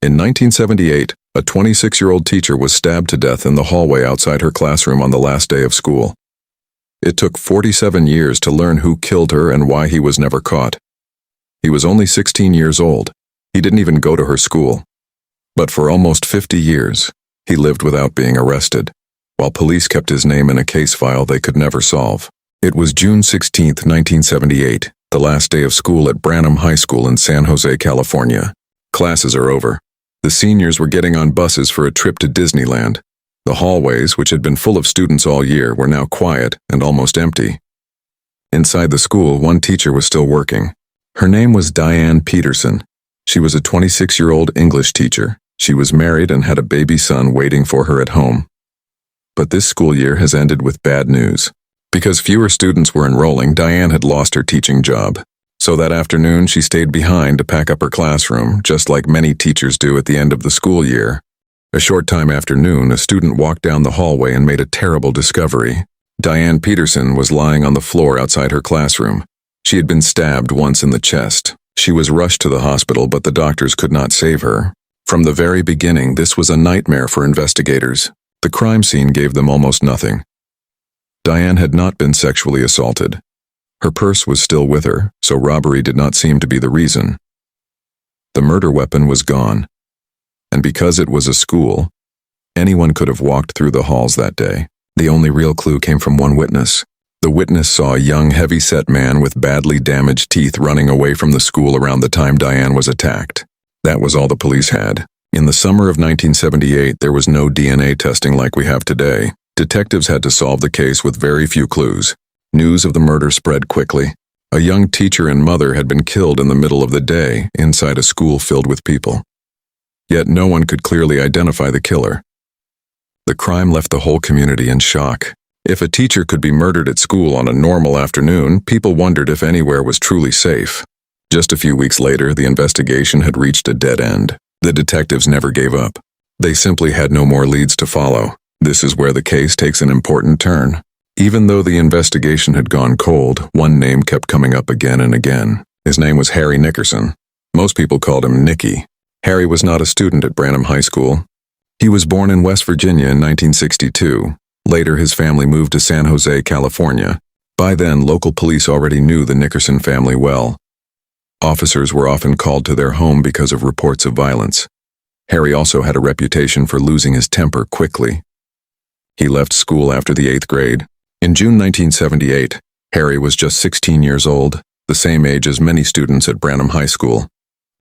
In 1978, a 26-year-old teacher was stabbed to death in the hallway outside her classroom on the last day of school. It took 47 years to learn who killed her and why he was never caught. He was only 16 years old. He didn't even go to her school. But for almost 50 years, he lived without being arrested, while police kept his name in a case file they could never solve. It was June 16, 1978, the last day of school at Branham High School in San Jose, California. Classes are over. The seniors were getting on buses for a trip to Disneyland. The hallways, which had been full of students all year, were now quiet and almost empty. Inside the school, one teacher was still working. Her name was Diane Peterson. She was a 26-year-old English teacher. She was married and had a baby son waiting for her at home. But this school year has ended with bad news. Because fewer students were enrolling, Diane had lost her teaching job. So that afternoon, she stayed behind to pack up her classroom, just like many teachers do at the end of the school year. A short time after noon, a student walked down the hallway and made a terrible discovery. Diane Peterson was lying on the floor outside her classroom. She had been stabbed once in the chest. She was rushed to the hospital, but the doctors could not save her. From the very beginning, this was a nightmare for investigators. The crime scene gave them almost nothing. Diane had not been sexually assaulted. Her purse was still with her, so robbery did not seem to be the reason. The murder weapon was gone. And because it was a school, anyone could have walked through the halls that day. The only real clue came from one witness. The witness saw a young, heavy-set man with badly damaged teeth running away from the school around the time Diane was attacked. That was all the police had. In the summer of 1978, there was no DNA testing like we have today. Detectives had to solve the case with very few clues. News of the murder spread quickly. A young teacher and mother had been killed in the middle of the day inside a school filled with people. Yet no one could clearly identify the killer. The crime left the whole community in shock. If a teacher could be murdered at school on a normal afternoon, people wondered if anywhere was truly safe. Just a few weeks later, the investigation had reached a dead end. The detectives never gave up. They simply had no more leads to follow. This is where the case takes an important turn. Even though the investigation had gone cold, one name kept coming up again and again. His name was Harry Nickerson. Most people called him Nicky. Harry was not a student at Branham High School. He was born in West Virginia in 1962. Later, his family moved to San Jose, California. By then, local police already knew the Nickerson family well. Officers were often called to their home because of reports of violence. Harry also had a reputation for losing his temper quickly. He left school after the 8th grade. In June 1978, Harry was just 16 years old, the same age as many students at Branham High School.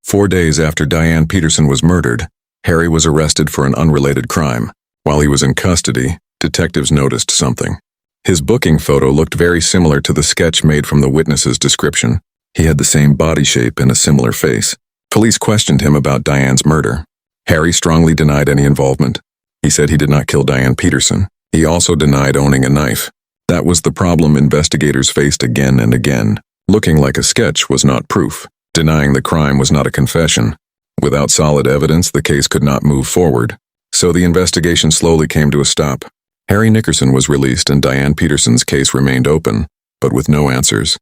4 days after Diane Peterson was murdered, Harry was arrested for an unrelated crime. While he was in custody, detectives noticed something. His booking photo looked very similar to the sketch made from the witness's description. He had the same body shape and a similar face. Police questioned him about Diane's murder. Harry strongly denied any involvement. He said he did not kill Diane Peterson. He also denied owning a knife. That was the problem investigators faced again and again. Looking like a sketch was not proof. Denying the crime was not a confession. Without solid evidence, the case could not move forward. So the investigation slowly came to a stop. Harry Nickerson was released and Diane Peterson's case remained open, but with no answers.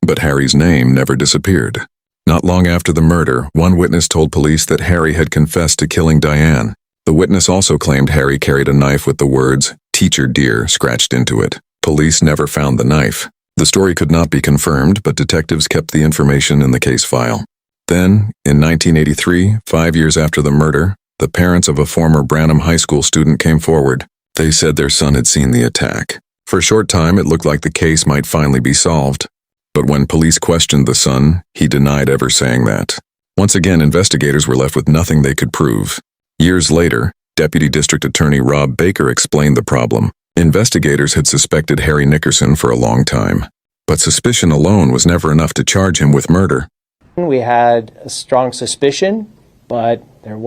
But Harry's name never disappeared. Not long after the murder, one witness told police that Harry had confessed to killing Diane. The witness also claimed Harry carried a knife with the words, "Teacher dear," scratched into it. Police never found the knife. The story could not be confirmed, but detectives kept the information in the case file. Then, in 1983, 5 years after the murder, the parents of a former Branham High School student came forward. They said their son had seen the attack. For a short time, it looked like the case might finally be solved. But when police questioned the son, he denied ever saying that. Once again, investigators were left with nothing they could prove. Years later, Deputy District Attorney Rob Baker explained the problem. Investigators had suspected Harry Nickerson for a long time, but suspicion alone was never enough to charge him with murder. We had a strong suspicion, but there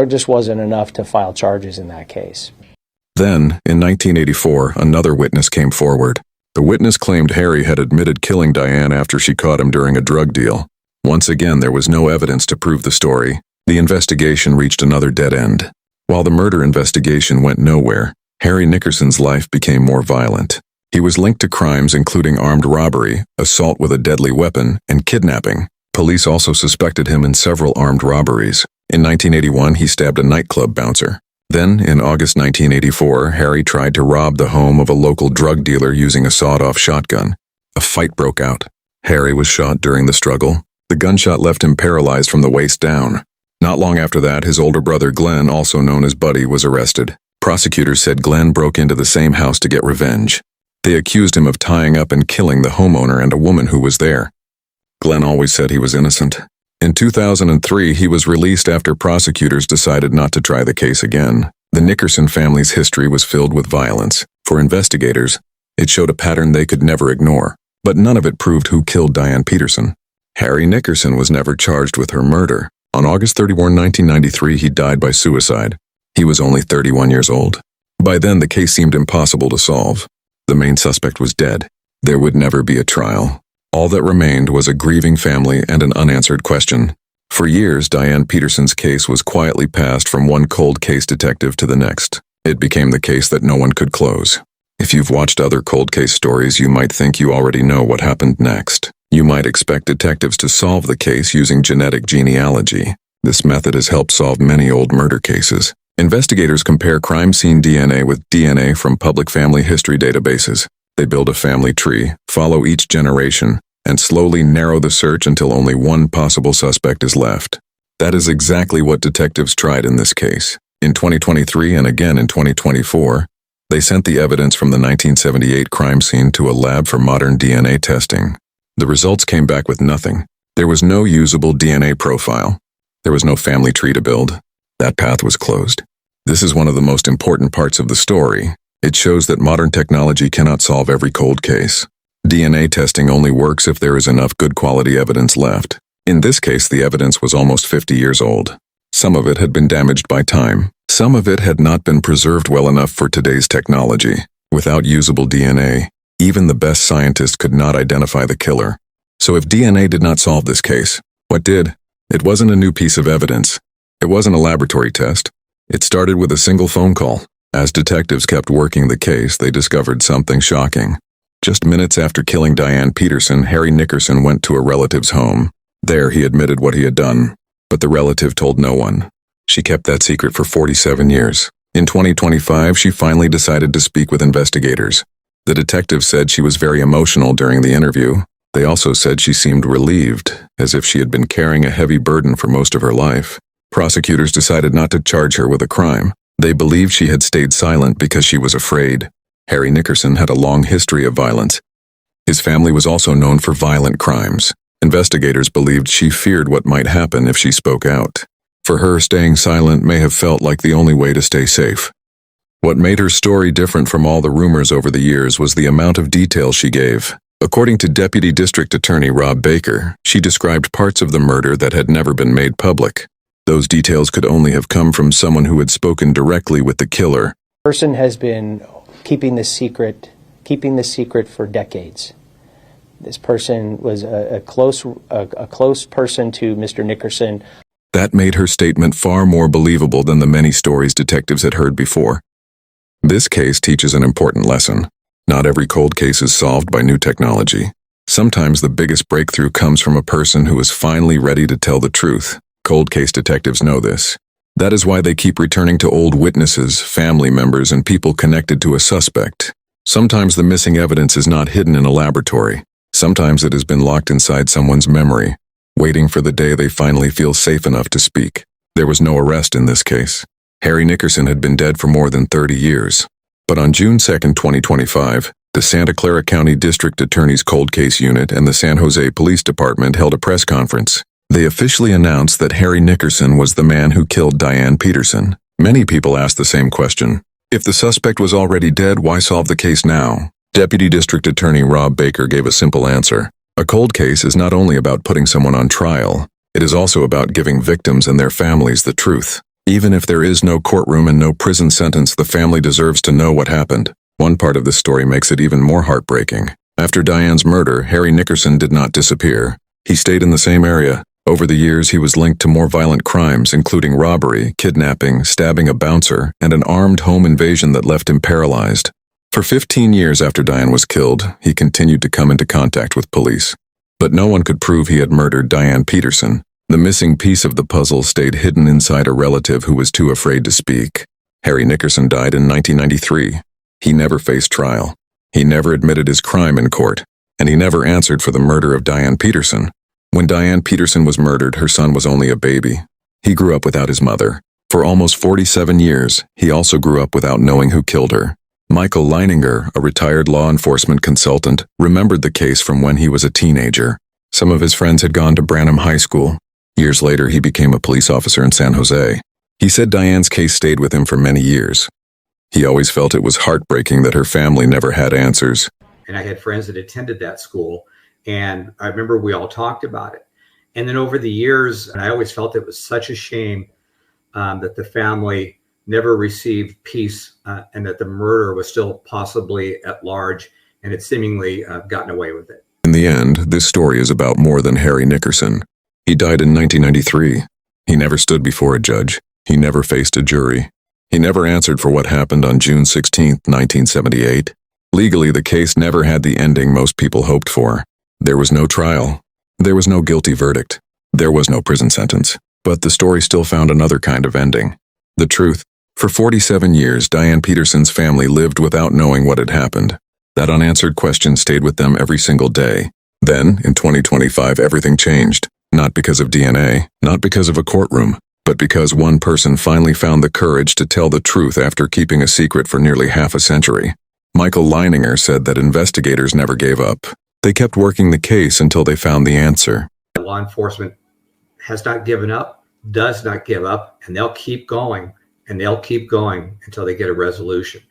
just wasn't enough to file charges in that case. Then, in 1984, another witness came forward. The witness claimed Harry had admitted killing Diane after she caught him during a drug deal. Once again, there was no evidence to prove the story. The investigation reached another dead end. While the murder investigation went nowhere, Harry Nickerson's life became more violent. He was linked to crimes including armed robbery, assault with a deadly weapon, and kidnapping. Police also suspected him in several armed robberies. In 1981, he stabbed a nightclub bouncer. Then, in August 1984, Harry tried to rob the home of a local drug dealer using a sawed-off shotgun. A fight broke out. Harry was shot during the struggle. The gunshot left him paralyzed from the waist down. Not long after that, his older brother Glenn, also known as Buddy, was arrested. Prosecutors said Glenn broke into the same house to get revenge. They accused him of tying up and killing the homeowner and a woman who was there. Glenn always said he was innocent. In 2003, he was released after prosecutors decided not to try the case again. The Nickerson family's history was filled with violence. For investigators, it showed a pattern they could never ignore, but none of it proved who killed Diane Peterson. Harry Nickerson was never charged with her murder. On August 31, 1993, he died by suicide. He was only 31 years old. By then, the case seemed impossible to solve. The main suspect was dead. There would never be a trial. All that remained was a grieving family and an unanswered question. For years, Diane Peterson's case was quietly passed from one cold case detective to the next. It became the case that no one could close. If you've watched other cold case stories, you might think you already know what happened next. You might expect detectives to solve the case using genetic genealogy. This method has helped solve many old murder cases. Investigators compare crime scene DNA with DNA from public family history databases. They build a family tree, follow each generation, and slowly narrow the search until only one possible suspect is left. That is exactly what detectives tried in this case. In 2023 and again in 2024, they sent the evidence from the 1978 crime scene to a lab for modern DNA testing. The results came back with nothing. There was no usable DNA profile. There was no family tree to build. That path was closed. This is one of the most important parts of the story. It shows that modern technology cannot solve every cold case. DNA testing only works if there is enough good quality evidence left. In this case, the evidence was almost 50 years old. Some of it had been damaged by time. Some of it had not been preserved well enough for today's technology. Without usable DNA, even the best scientists could not identify the killer. So if DNA did not solve this case, what did? It wasn't a new piece of evidence. It wasn't a laboratory test. It started with a single phone call. As detectives kept working the case, they discovered something shocking. Just minutes after killing Diane Peterson, Harry Nickerson went to a relative's home. There, he admitted what he had done. But the relative told no one. She kept that secret for 47 years. In 2025, she finally decided to speak with investigators. The detective said she was very emotional during the interview. They also said she seemed relieved, as if she had been carrying a heavy burden for most of her life. Prosecutors decided not to charge her with a crime. They believed she had stayed silent because she was afraid. Harry Nickerson had a long history of violence. His family was also known for violent crimes. Investigators believed she feared what might happen if she spoke out. For her, staying silent may have felt like the only way to stay safe. What made her story different from all the rumors over the years was the amount of detail she gave. According to Deputy District Attorney Rob Baker, she described parts of the murder that had never been made public. Those details could only have come from someone who had spoken directly with the killer. The person has been keeping the secret for decades. This person was a close person to Mr. Nickerson. That made her statement far more believable than the many stories detectives had heard before. This case teaches an important lesson. Not every cold case is solved by new technology. Sometimes the biggest breakthrough comes from a person who is finally ready to tell the truth. Cold case detectives know this. That is why they keep returning to old witnesses, family members, and people connected to a suspect. Sometimes the missing evidence is not hidden in a laboratory. Sometimes it has been locked inside someone's memory, waiting for the day they finally feel safe enough to speak. There was no arrest in this case. Harry Nickerson had been dead for more than 30 years. But on June 2, 2025, the Santa Clara County District Attorney's Cold Case Unit and the San Jose Police Department held a press conference. They officially announced that Harry Nickerson was the man who killed Diane Peterson. Many people asked the same question. If the suspect was already dead, why solve the case now? Deputy District Attorney Rob Baker gave a simple answer. A cold case is not only about putting someone on trial, it is also about giving victims and their families the truth. Even if there is no courtroom and no prison sentence, the family deserves to know what happened. One part of this story makes it even more heartbreaking. After Diane's murder, Harry Nickerson did not disappear. He stayed in the same area. Over the years, he was linked to more violent crimes, including robbery, kidnapping, stabbing a bouncer, and an armed home invasion that left him paralyzed. For 15 years after Diane was killed, he continued to come into contact with police. But no one could prove he had murdered Diane Peterson. The missing piece of the puzzle stayed hidden inside a relative who was too afraid to speak. Harry Nickerson died in 1993. He never faced trial. He never admitted his crime in court, and he never answered for the murder of Diane Peterson. When Diane Peterson was murdered, her son was only a baby. He grew up without his mother. For almost 47 years, he also grew up without knowing who killed her. Michael Leininger, a retired law enforcement consultant, remembered the case from when he was a teenager. Some of his friends had gone to Branham High School. Years later, he became a police officer in San Jose. He said Diane's case stayed with him for many years. He always felt it was heartbreaking that her family never had answers. And I had friends that attended that school, and I remember we all talked about it. And then over the years, and I always felt it was such a shame that the family never received peace and that the murderer was still possibly at large and had seemingly gotten away with it. In the end, this story is about more than Harry Nickerson. He died in 1993. He never stood before a judge. He never faced a jury. He never answered for what happened on June 16, 1978. Legally, the case never had the ending most people hoped for. There was no trial. There was no guilty verdict. There was no prison sentence. But the story still found another kind of ending. The truth. For 47 years, Diane Peterson's family lived without knowing what had happened. That unanswered question stayed with them every single day. Then, in 2025, everything changed. Not because of DNA, not because of a courtroom, but because one person finally found the courage to tell the truth after keeping a secret for nearly half a century. Michael Leininger said that investigators never gave up. They kept working the case until they found the answer. Law enforcement has not given up, does not give up, and they'll keep going, and they'll keep going until they get a resolution.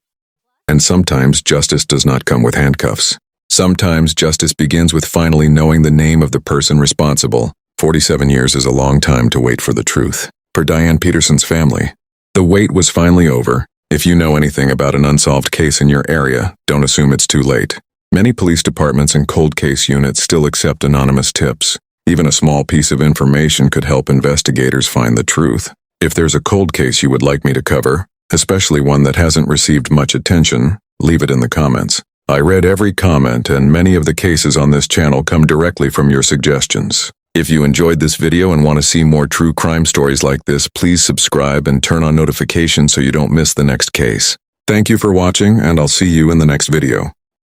And sometimes justice does not come with handcuffs. Sometimes justice begins with finally knowing the name of the person responsible. 47 years is a long time to wait for the truth. For Diane Peterson's family, the wait was finally over. If you know anything about an unsolved case in your area, don't assume it's too late. Many police departments and cold case units still accept anonymous tips. Even a small piece of information could help investigators find the truth. If there's a cold case you would like me to cover, especially one that hasn't received much attention, leave it in the comments. I read every comment, and many of the cases on this channel come directly from your suggestions. If you enjoyed this video and want to see more true crime stories like this, please subscribe and turn on notifications so you don't miss the next case. Thank you for watching, and I'll see you in the next video.